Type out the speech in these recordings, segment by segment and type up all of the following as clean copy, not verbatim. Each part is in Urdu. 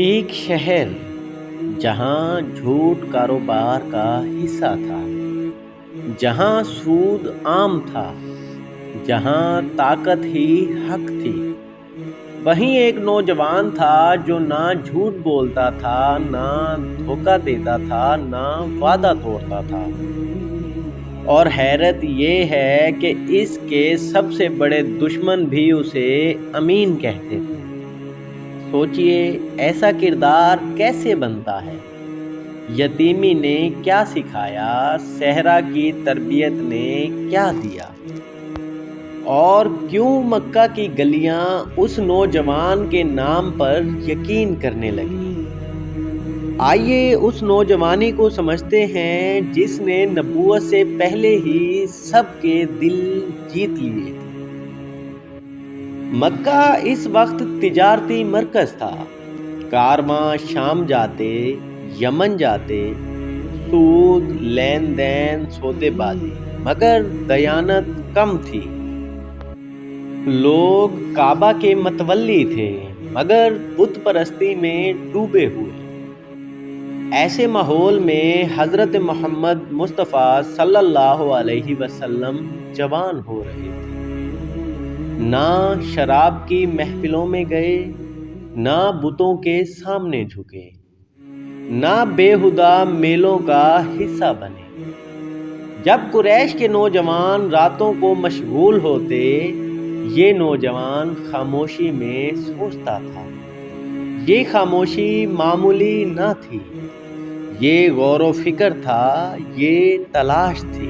ایک شہر جہاں جھوٹ کاروبار کا حصہ تھا، جہاں سود عام تھا، جہاں طاقت ہی حق تھی، وہیں ایک نوجوان تھا جو نہ جھوٹ بولتا تھا، نہ دھوکہ دیتا تھا، نہ وعدہ توڑتا تھا۔ اور حیرت یہ ہے کہ اس کے سب سے بڑے دشمن بھی اسے امین کہتے تھے۔ سوچئے ایسا کردار کیسے بنتا ہے؟ یتیمی نے کیا سکھایا، صحرا کی تربیت نے کیا دیا، اور کیوں مکہ کی گلیاں اس نوجوان کے نام پر یقین کرنے لگیں؟ آئیے اس نوجوانی کو سمجھتے ہیں جس نے نبوت سے پہلے ہی سب کے دل جیت لیے تھے۔ مکہ اس وقت تجارتی مرکز تھا۔ کارواں شام جاتے، یمن جاتے، سود، لین دین، سودے بازی، مگر دیانت کم تھی۔ لوگ کعبہ کے متولی تھے، مگر بت پرستی میں ڈوبے ہوئے۔ ایسے ماحول میں حضرت محمد مصطفیٰ صلی اللہ علیہ وسلم جوان ہو رہے تھے۔ نہ شراب کی محفلوں میں گئے، نہ بتوں کے سامنے جھکے، نہ بےہودہ میلوں کا حصہ بنے۔ جب قریش کے نوجوان راتوں کو مشغول ہوتے، یہ نوجوان خاموشی میں سوچتا تھا۔ یہ خاموشی معمولی نہ تھی، یہ غور و فکر تھا، یہ تلاش تھی۔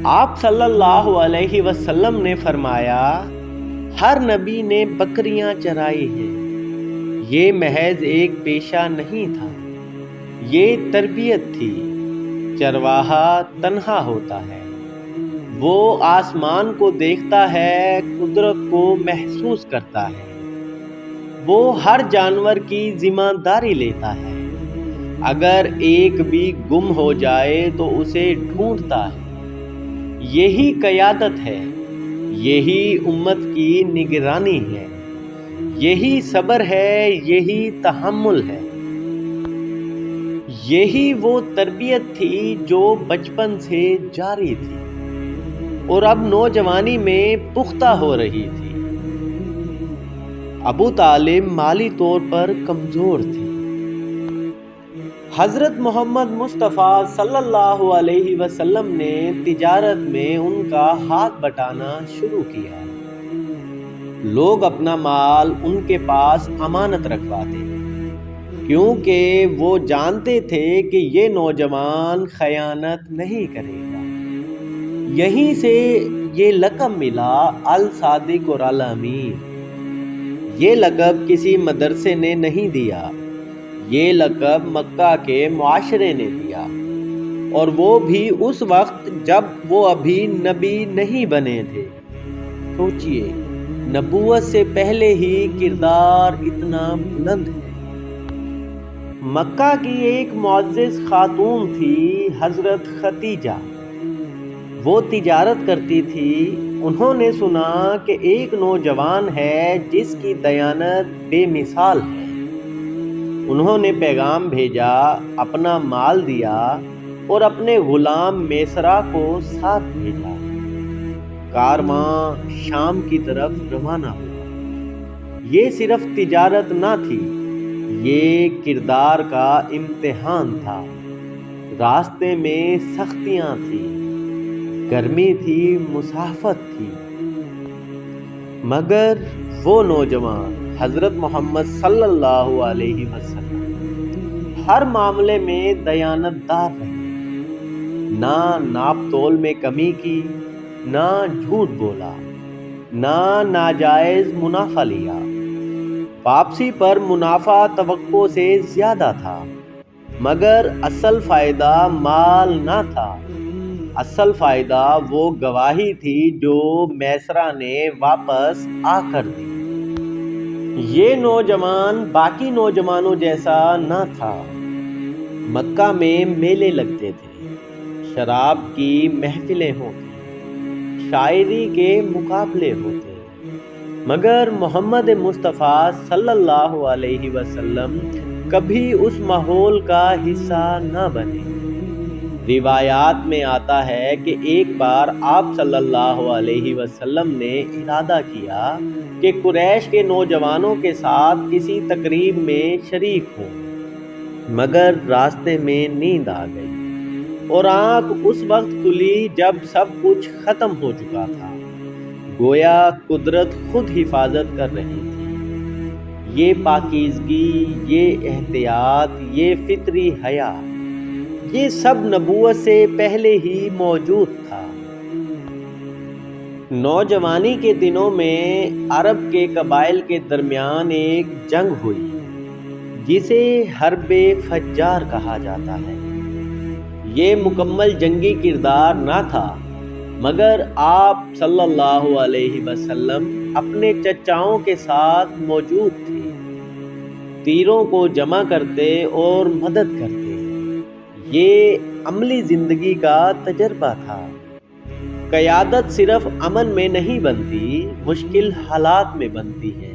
آپ صلی اللہ علیہ وسلم نے فرمایا، ہر نبی نے بکریاں چرائی ہیں۔ یہ محض ایک پیشہ نہیں تھا، یہ تربیت تھی۔ چرواہا تنہا ہوتا ہے، وہ آسمان کو دیکھتا ہے، قدرت کو محسوس کرتا ہے، وہ ہر جانور کی ذمہ داری لیتا ہے۔ اگر ایک بھی گم ہو جائے تو اسے ڈھونڈتا ہے۔ یہی قیادت ہے، یہی امت کی نگرانی ہے، یہی صبر ہے، یہی تحمل ہے۔ یہی وہ تربیت تھی جو بچپن سے جاری تھی اور اب نوجوانی میں پختہ ہو رہی تھی۔ ابو طالب مالی طور پر کمزور تھے۔ حضرت محمد مصطفیٰ صلی اللہ علیہ وسلم نے تجارت میں ان کا ہاتھ بٹانا شروع کیا۔ لوگ اپنا مال ان کے پاس امانت رکھواتے، کیونکہ وہ جانتے تھے کہ یہ نوجوان خیانت نہیں کرے گا۔ یہیں سے یہ لقب ملا، الصادق اور الامین۔ یہ لقب کسی مدرسے نے نہیں دیا، یہ لقب مکہ کے معاشرے نے دیا، اور وہ بھی اس وقت جب وہ ابھی نبی نہیں بنے تھے۔ سوچئے نبوت سے پہلے ہی کردار اتنا بلند ہے۔ مکہ کی ایک معزز خاتون تھی، حضرت ختیجہ۔ وہ تجارت کرتی تھی۔ انہوں نے سنا کہ ایک نوجوان ہے جس کی دیانت بے مثال ہے۔ انہوں نے پیغام بھیجا، اپنا مال دیا اور اپنے غلام میسرہ کو ساتھ بھیجا۔ کارواں شام کی طرف روانہ ہوا۔ یہ صرف تجارت نہ تھی، یہ کردار کا امتحان تھا۔ راستے میں سختیاں تھیں، گرمی تھی، مسافت تھی، مگر وہ نوجوان حضرت محمد صلی اللہ علیہ وسلم ہر معاملے میں دیانت دار رہے۔ نہ ناپ تول میں کمی کی، نہ جھوٹ بولا، نہ ناجائز منافع لیا۔ واپسی پر منافع توقع سے زیادہ تھا، مگر اصل فائدہ مال نہ تھا، اصل فائدہ وہ گواہی تھی جو میسرہ نے واپس آ کر دی۔ یہ نوجوان باقی نوجوانوں جیسا نہ تھا۔ مکہ میں میلے لگتے تھے، شراب کی محفلیں ہوتی، شاعری کے مقابلے ہوتے، مگر محمد مصطفیٰ صلی اللہ علیہ وسلم کبھی اس ماحول کا حصہ نہ بنے۔ روایات میں آتا ہے کہ ایک بار آپ صلی اللہ علیہ وسلم نے ارادہ کیا کہ قریش کے نوجوانوں کے ساتھ کسی تقریب میں شریک ہوں، مگر راستے میں نیند آ گئی اور آنکھ اس وقت کھلی جب سب کچھ ختم ہو چکا تھا، گویا قدرت خود حفاظت کر رہی تھی۔ یہ پاکیزگی، یہ احتیاط، یہ فطری حیا، یہ سب نبوت سے پہلے ہی موجود تھا۔ نوجوانی کے دنوں میں عرب کے قبائل کے درمیان ایک جنگ ہوئی جسے حرب فجار کہا جاتا ہے۔ یہ مکمل جنگی کردار نہ تھا، مگر آپ صلی اللہ علیہ وسلم اپنے چچاؤں کے ساتھ موجود تھے، تیروں کو جمع کرتے اور مدد کرتے۔ یہ عملی زندگی کا تجربہ تھا۔ قیادت صرف امن میں نہیں بنتی، مشکل حالات میں بنتی ہے۔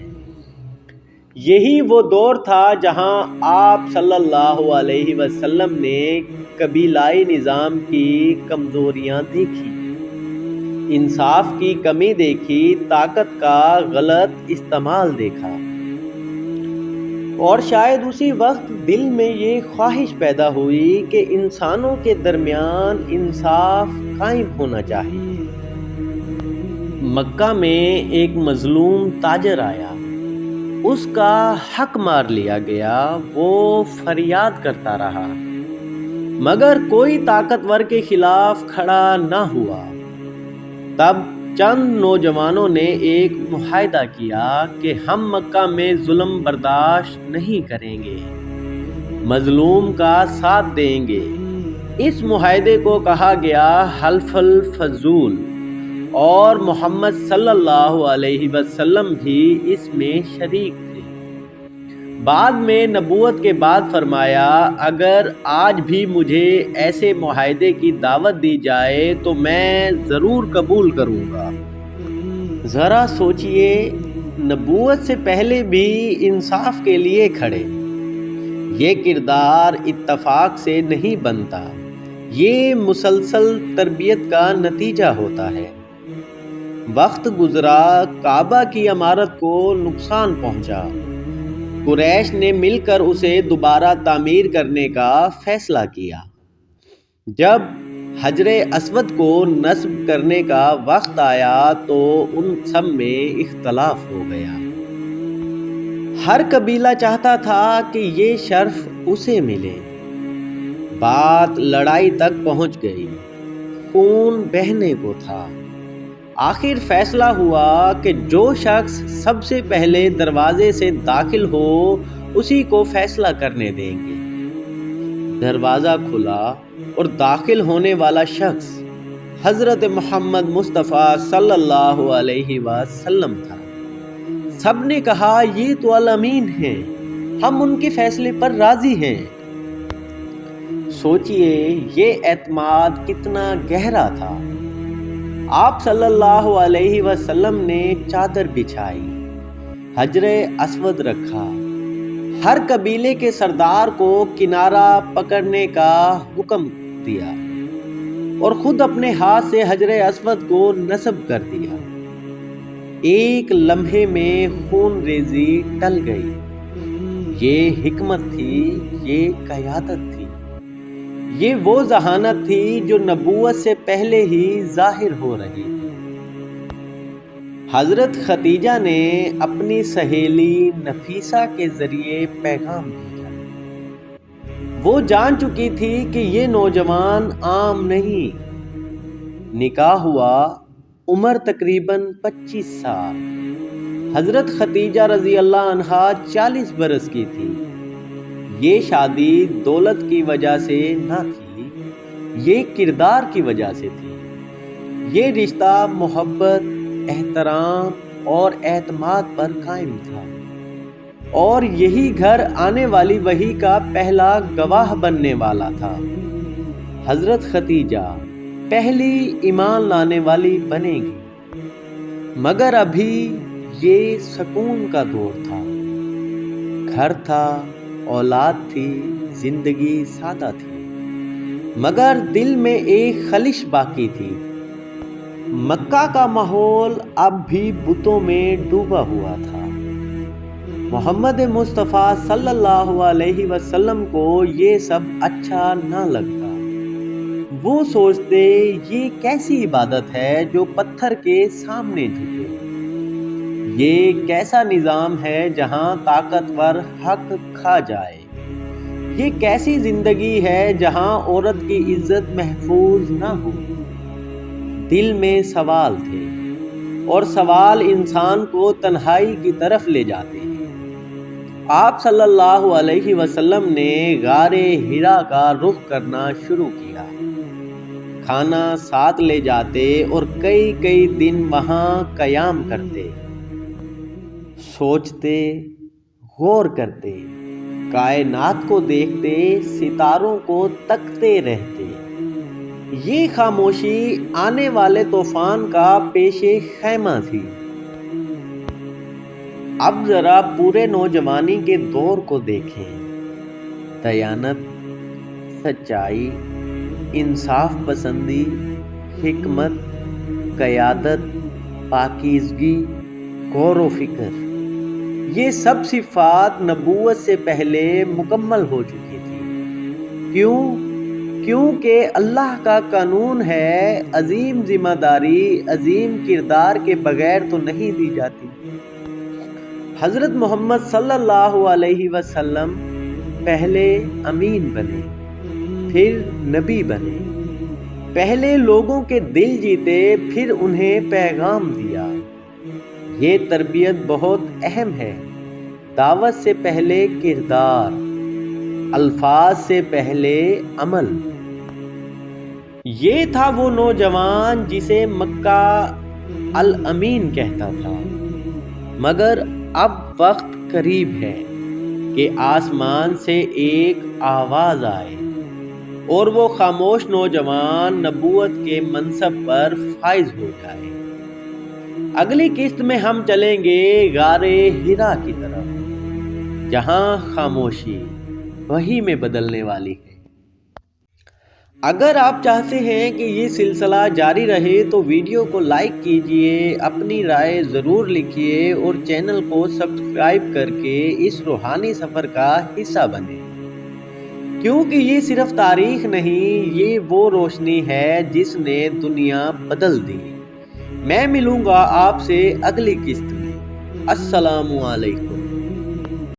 یہی وہ دور تھا جہاں آپ صلی اللہ علیہ وسلم نے قبیلائی نظام کی کمزوریاں دیکھی، انصاف کی کمی دیکھی، طاقت کا غلط استعمال دیکھا، اور شاید اسی وقت دل میں یہ خواہش پیدا ہوئی کہ انسانوں کے درمیان انصاف قائم ہونا چاہیے۔ مکہ میں ایک مظلوم تاجر آیا، اس کا حق مار لیا گیا، وہ فریاد کرتا رہا، مگر کوئی طاقتور کے خلاف کھڑا نہ ہوا۔ تب چند نوجوانوں نے ایک معاہدہ کیا کہ ہم مکہ میں ظلم برداشت نہیں کریں گے، مظلوم کا ساتھ دیں گے۔ اس معاہدے کو کہا گیا حلف الفضول، اور محمد صلی اللہ علیہ وسلم بھی اس میں شریک تھے۔ بعد میں نبوت کے بعد فرمایا، اگر آج بھی مجھے ایسے معاہدے کی دعوت دی جائے تو میں ضرور قبول کروں گا۔ ذرا سوچئے، نبوت سے پہلے بھی انصاف کے لیے کھڑے۔ یہ کردار اتفاق سے نہیں بنتا، یہ مسلسل تربیت کا نتیجہ ہوتا ہے۔ وقت گزرا، کعبہ کی عمارت کو نقصان پہنچا، قریش نے مل کر اسے دوبارہ تعمیر کرنے کا فیصلہ کیا۔ جب حجر اسود کو نصب کرنے کا وقت آیا تو ان سب میں اختلاف ہو گیا۔ ہر قبیلہ چاہتا تھا کہ یہ شرف اسے ملے۔ بات لڑائی تک پہنچ گئی، خون بہنے کو تھا۔ آخر فیصلہ ہوا کہ جو شخص سب سے پہلے دروازے سے داخل ہو اسی کو فیصلہ کرنے دیں گے۔ دروازہ کھلا اور داخل ہونے والا شخص حضرت محمد مصطفیٰ صلی اللہ علیہ وسلم تھا۔ سب نے کہا، یہ تو الامین ہیں، ہم ان کے فیصلے پر راضی ہیں۔ سوچئے یہ اعتماد کتنا گہرا تھا۔ آپ صلی اللہ علیہ وسلم نے چادر بچھائی، حجر اسود رکھا، ہر قبیلے کے سردار کو کنارہ پکڑنے کا حکم دیا اور خود اپنے ہاتھ سے حجر اسود کو نصب کر دیا۔ ایک لمحے میں خون ریزی ٹل گئی۔ یہ حکمت تھی، یہ قیادت تھی، یہ وہ ذہانت تھی جو نبوت سے پہلے ہی ظاہر ہو رہی تھی۔ حضرت خدیجہ نے اپنی سہیلی نفیسہ کے ذریعے پیغام بھیجا۔ وہ جان چکی تھی کہ یہ نوجوان عام نہیں۔ نکاح ہوا، عمر تقریباً 25 سال۔ حضرت خدیجہ رضی اللہ عنہا 40 برس کی تھی۔ یہ شادی دولت کی وجہ سے نہ تھی، یہ کردار کی وجہ سے تھی۔ یہ رشتہ محبت، احترام اور اعتماد پر قائم تھا، اور یہی گھر آنے والی وحی کا پہلا گواہ بننے والا تھا۔ حضرت خدیجہ پہلی ایمان لانے والی بنے گی، مگر ابھی یہ سکون کا دور تھا۔ گھر تھا، اولاد تھی، زندگی سادہ تھی، مگر دل میں ایک خلش باقی تھی۔ مکہ کا ماحول اب بھی بتوں میں ڈوبا ہوا تھا۔ محمد مصطفیٰ صلی اللہ علیہ وسلم کو یہ سب اچھا نہ لگتا۔ وہ سوچتے یہ کیسی عبادت ہے جو پتھر کے سامنے جھکے، یہ کیسا نظام ہے جہاں طاقتور حق کھا جائے، یہ کیسی زندگی ہے جہاں عورت کی عزت محفوظ نہ ہو۔ دل میں سوال تھے، اور سوال انسان کو تنہائی کی طرف لے جاتے ہیں۔ آپ صلی اللہ علیہ وسلم نے غار حرا کا رخ کرنا شروع کیا۔ کھانا ساتھ لے جاتے اور کئی دن وہاں قیام کرتے، سوچتے، غور کرتے، کائنات کو دیکھتے، ستاروں کو تکتے رہتے۔ یہ خاموشی آنے والے طوفان کا پیش خیمہ تھی۔ اب ذرا پورے نوجوانی کے دور کو دیکھیں۔ دیانت، سچائی، انصاف پسندی، حکمت، قیادت، پاکیزگی، غور و فکر، یہ سب صفات نبوت سے پہلے مکمل ہو چکی تھی۔ کیونکہ اللہ کا قانون ہے، عظیم ذمہ داری عظیم کردار کے بغیر تو نہیں دی جاتی۔ حضرت محمد صلی اللہ علیہ وسلم پہلے امین بنے، پھر نبی بنے، پہلے لوگوں کے دل جیتے، پھر انہیں پیغام دیا۔ یہ تربیت بہت اہم ہے۔ دعوت سے پہلے کردار، الفاظ سے پہلے عمل۔ یہ تھا وہ نوجوان جسے مکہ الامین کہتا تھا۔ مگر اب وقت قریب ہے کہ آسمان سے ایک آواز آئے اور وہ خاموش نوجوان نبوت کے منصب پر فائز ہو جائے۔ اگلی قسط میں ہم چلیں گے غار حرا کی طرف، جہاں خاموشی وحی میں بدلنے والی ہے۔ اگر آپ چاہتے ہیں کہ یہ سلسلہ جاری رہے تو ویڈیو کو لائک کیجئے، اپنی رائے ضرور لکھیے اور چینل کو سبسکرائب کر کے اس روحانی سفر کا حصہ بنیں، کیونکہ یہ صرف تاریخ نہیں، یہ وہ روشنی ہے جس نے دنیا بدل دی۔ میں ملوں گا آپ سے اگلی قسط میں۔ السلام علیکم۔